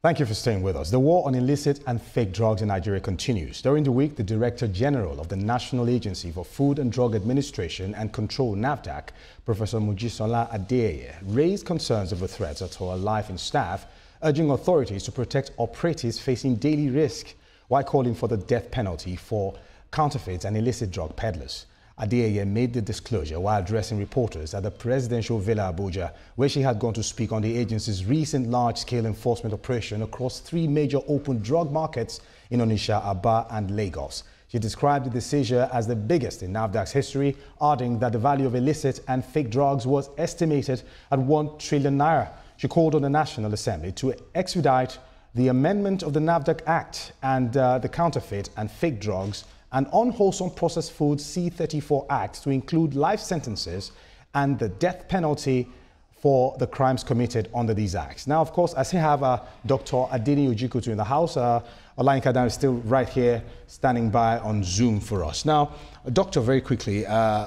Thank you for staying with us. The war on illicit and fake drugs in Nigeria continues. During the week, the Director General of the National Agency for Food and Drug Administration and Control, NAFDAC, Professor Mojisola Adeyeye, raised concerns over threats to her life and staff, urging authorities to protect operatives facing daily risk, while calling for the death penalty for counterfeits and illicit drug peddlers. Adeyeye made the disclosure while addressing reporters at the Presidential Villa Abuja, where she had gone to speak on the agency's recent large-scale enforcement operation across 3 major open drug markets in Onitsha, Aba and Lagos. She described the seizure as the biggest in NAFDAC's history, adding that the value of illicit and fake drugs was estimated at 1 trillion naira. She called on the National Assembly to expedite the amendment of the NAFDAC Act and the Counterfeit and Fake Drugs and Unwholesome Processed Foods C-34 Act to include life sentences and the death penalty for the crimes committed under these acts. Now, of course, I still have Dr. Adeni Ojikutu in the house. Olayinka Dan is still right here standing by on Zoom for us. Now, Doctor, very quickly,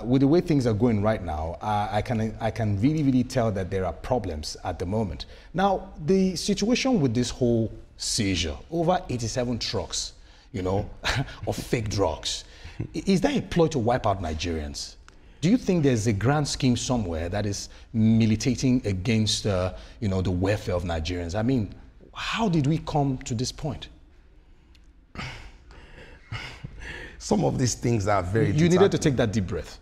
with the way things are going right now, I can really tell that there are problems at the moment. Now, the situation with this whole seizure, over 87 trucks, of fake drugs. Is that a ploy to wipe out Nigerians? Do you think there's a grand scheme somewhere that is militating against, the welfare of Nigerians? I mean, how did we come to this point? Some of these things are very You needed to take that deep breath.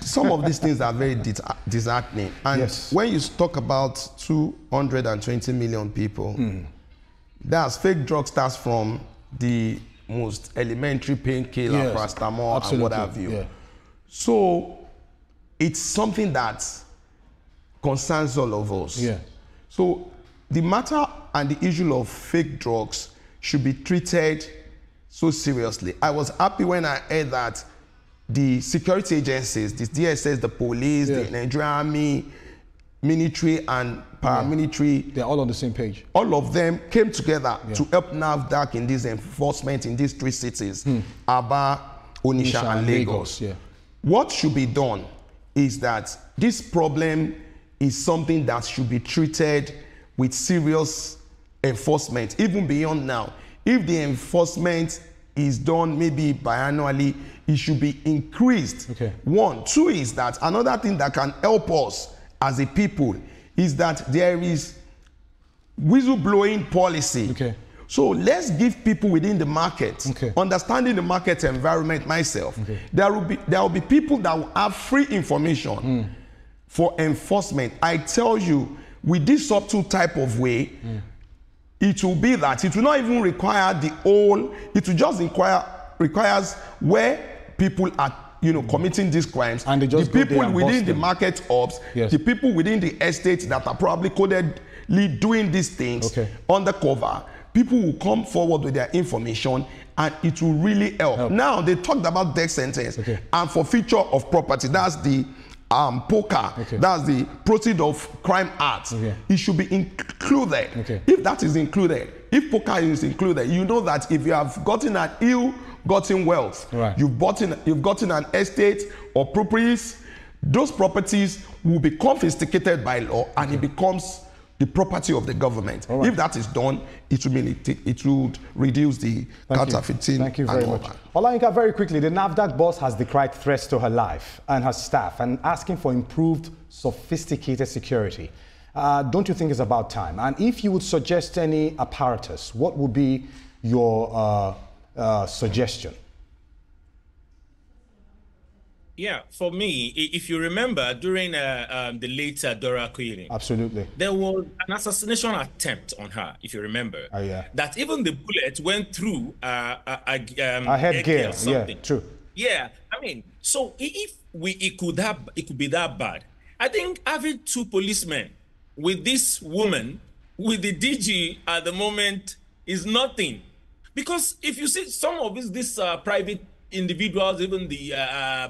Some of these things are very disheartening. And yes, when you talk about 220 million people, that's fake drug starts from the most elementary painkiller, paracetamol, and what have you. Yeah. So it's something that concerns all of us. Yeah. So the matter and the issue of fake drugs should be treated so seriously. I was happy when I heard that the security agencies, the DSS, the police, the Nigerian Army, military and paramilitary, they're all on the same page. All of them came together to help NAFDAC in this enforcement in these 3 cities, Aba, Onitsha, and Lagos. What should be done is that this problem is something that should be treated with serious enforcement, even beyond now. If the enforcement is done maybe biannually, it should be increased. 1. 2 is that another thing that can help us as a people is that there is whistleblowing policy. So let's give people within the market, understanding the market environment myself. There will be people that will have free information for enforcement. I tell you, with this subtle type of way, it will be that it will not even require the whole, it will just requires where people are committing these crimes, and the people within the market hubs, the people within the estates that are probably codedly doing these things undercover, people will come forward with their information and it will really help. Now, they talked about death sentence and forfeiture of property. That's the POCA, that's the Proceeds of Crime Act. It should be included. If that is included, if POCA is included, you know that if you have gotten an ill-gotten wealth, you've gotten an estate or properties, those properties will be confiscated by law and it becomes the property of the government. If that is done, it would reduce the counterfeiting. Thank you very much. Olayinka, very quickly, the NAFDAC boss has decried threats to her life and her staff and asking for improved, sophisticated security. Don't you think it's about time? And if you would suggest any apparatus, what would be your suggestion? Yeah, for me, if you remember, during the late Dora killing, absolutely, there was an assassination attempt on her, if you remember. That even the bullet went through a headgear or something. Yeah, true. Yeah, I mean, so if it could be that bad. I think having 2 policemen with this woman, with the DG at the moment, is nothing. Because if you see some of these private individuals, even the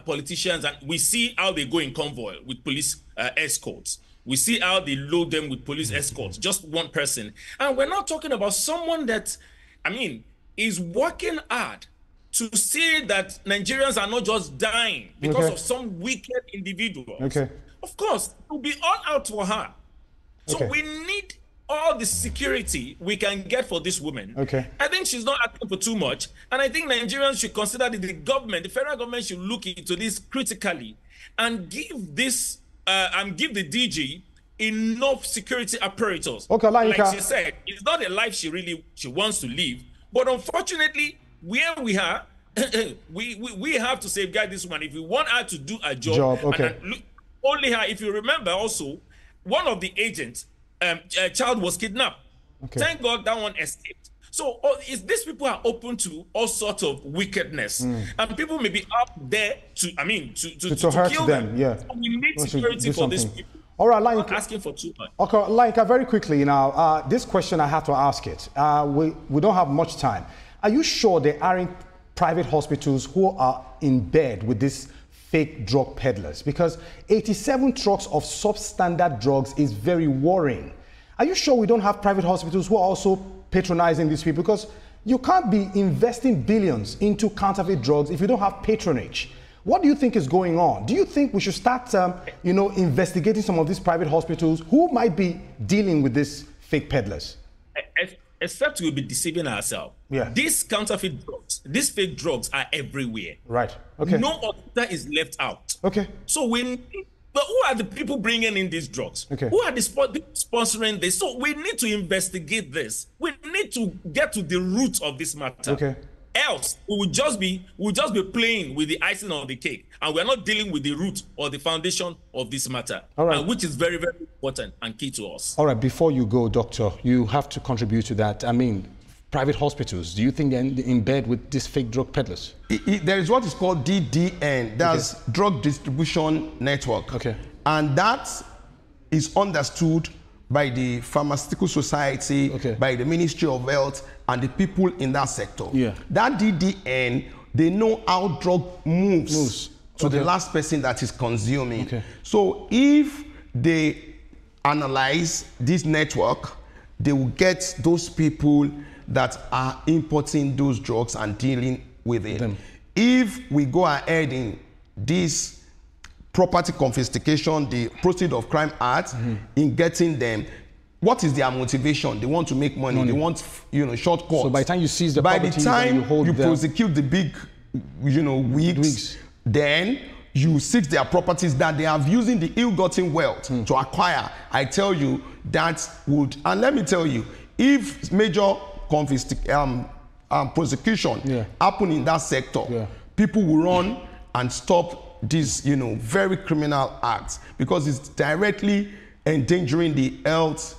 politicians, and we see how they go in convoy with police escorts. We see how they load them with police escorts, just 1 person. And we're not talking about someone that, I mean, is working hard to see that Nigerians are not just dying because of some wicked individuals. Of course, it will be all out for her. So we need all the security we can get for this woman. Okay. I think she's not asking for too much. And I think Nigerians should consider that the government, the federal government, should look into this critically and give this, give the DG enough security apparatus. Okay, like she said, it's not a life she wants to live. But unfortunately, where we are, we have to safeguard this woman. If we want her to do a job, okay. And look, only her. If you remember also, one of the agents, a child was kidnapped. Okay. Thank God that one escaped. So these people are open to all sorts of wickedness, and people may be up there to hurt kill them. Yeah. So we need security for these people. All right, like, not asking for too much. Okay, like very quickly now, this question I have to ask it. We don't have much time. Are you sure there aren't private hospitals who are in bed with these fake drug peddlers? Because 87 trucks of substandard drugs is very worrying. Are you sure we don't have private hospitals who are also patronizing these people? Because you can't be investing billions into counterfeit drugs if you don't have patronage. What do you think is going on? Do you think we should start, investigating some of these private hospitals who might be dealing with these fake peddlers? Except we'll be deceiving ourselves. Yeah. These counterfeit drugs, these fake drugs are everywhere. Right. Okay. No hospital is left out. Okay. So but who are the people bringing in these drugs? Okay. Who are the sponsoring this? So we need to investigate this. We need to get to the root of this matter. Okay. Else, we will just be playing with the icing on the cake, and we're not dealing with the root or the foundation of this matter, all right. Which is very, very important and key to us. All right, before you go, Doctor, you have to contribute to that. I mean, private hospitals, do you think they're in bed with these fake drug peddlers? There is what is called DDN, that's Drug Distribution Network. Okay. And that is understood by the Pharmaceutical Society, by the Ministry of Health, and the people in that sector. Yeah. That DDN, they know how drug moves to the last person that is consuming. Okay. So if they analyze this network, they will get those people that are importing those drugs and dealing with it. If we go ahead in this property confiscation, the Proceeds of Crime Act, in getting them, what is their motivation? They want to make money. They want, shortcuts. So by the time you seize the property, you prosecute the big, wigs, then you seize their properties that they are using the ill-gotten wealth to acquire. I tell you that would, and let me tell you, if major prosecution happen in that sector, people will run and stop these, very criminal acts, because it's directly endangering the health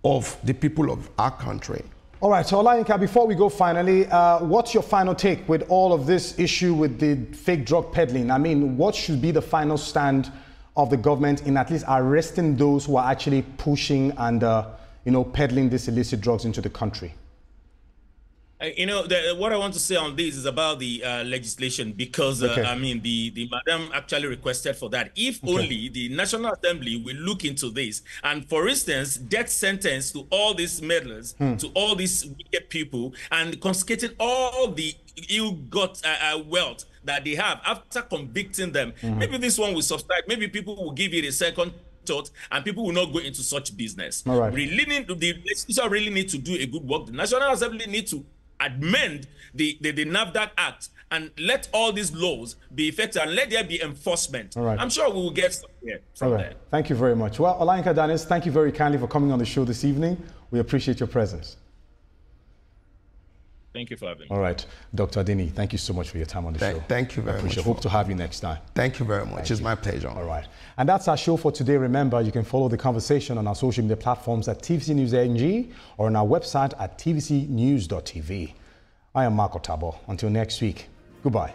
of the people of our country. All right, so Olayinka, before we go finally, what's your final take with all of this issue with the fake drug peddling? I mean, what should be the final stand of the government in at least arresting those who are actually pushing and, peddling these illicit drugs into the country? What I want to say on this is about the legislation, because the madam actually requested for that. If only the National Assembly will look into this, and for instance, death sentence to all these meddlers, to all these wicked people, and confiscating all the ill-got wealth that they have after convicting them. Maybe this one will subside. Maybe people will give it a second thought, and people will not go into such business. All right. The legislature really need to do a good work. The National Assembly need to amend the NAFDAC Act and let all these laws be effective, and let there be enforcement. Right. I'm sure we will get somewhere from there. Thank you very much. Well, Olayinka Dennis, thank you very kindly for coming on the show this evening. We appreciate your presence. Thank you for having me. All right. Dr. Adini, thank you so much for your time on the show. Thank you very much. Hope to have you next time. Thank you very much. It's my pleasure. All right. And that's our show for today. Remember, you can follow the conversation on our social media platforms at TVC News NG or on our website at tvcnews.tv. I am Marco Tabo. Until next week, goodbye.